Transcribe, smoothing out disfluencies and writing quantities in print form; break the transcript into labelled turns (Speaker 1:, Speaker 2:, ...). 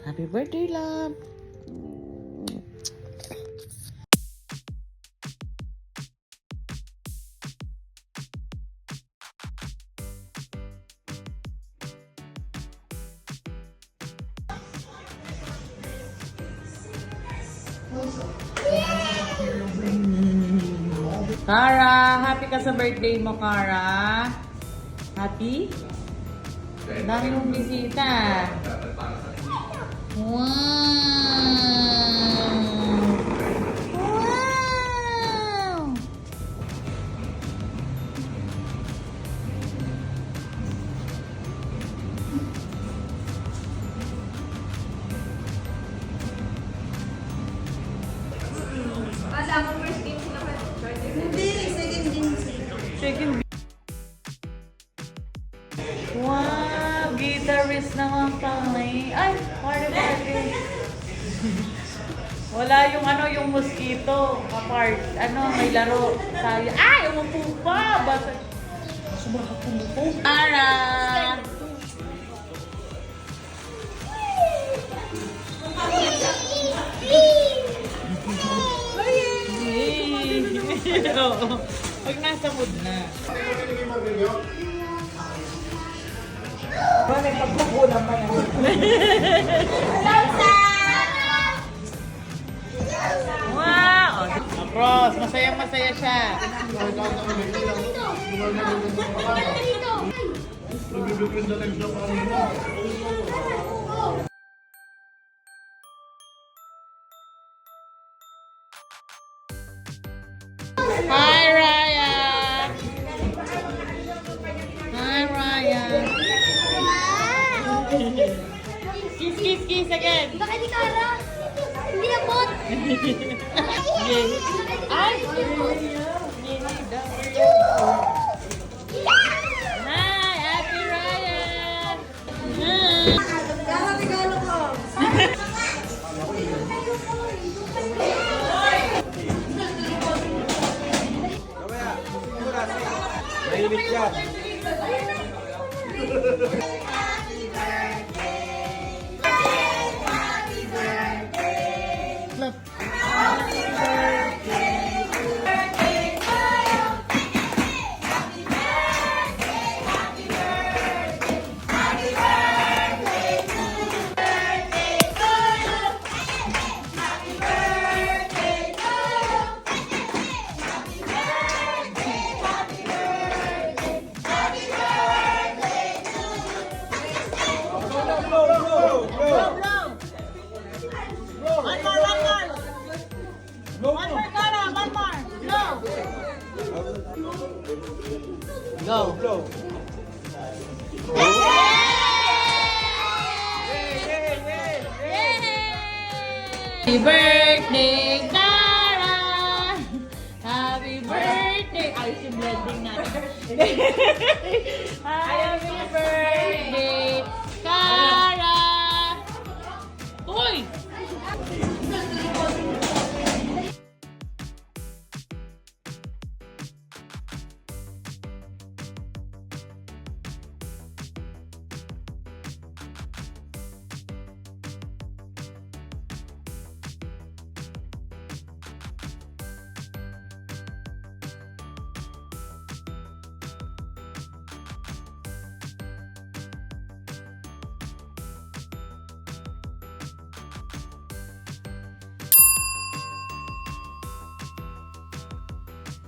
Speaker 1: Happy birthday, love. Kara, happy ka sa birthday mo, Kara. Happy? Dami mong bisita. Wow! Wow!
Speaker 2: Kala mo first game sila pa.
Speaker 3: Hindi, second din sila.
Speaker 1: Second. Wow! Guitarist naman kami. Ay! Party. Wala yung yung mosquito. Apart. May laro. Sabi, ay! Umupo pa! Basta. Sumakap umupo. Ara! Pag nasa mood na. Ba, may pagkukulang pa yan. Wow! Cross, masaya siya. Hi, Ryan! Hi, Ryan! Kiss again!
Speaker 3: Bakit di Kara? Hindi abot.
Speaker 1: Ay! Hi, Happy Ryan!
Speaker 3: Kara, regalo ko.
Speaker 4: Mahilig ka.
Speaker 1: Go!
Speaker 4: Go.
Speaker 1: Happy birthday, Kara! Happy birthday! Ayos yung blending natin. Happy birthday!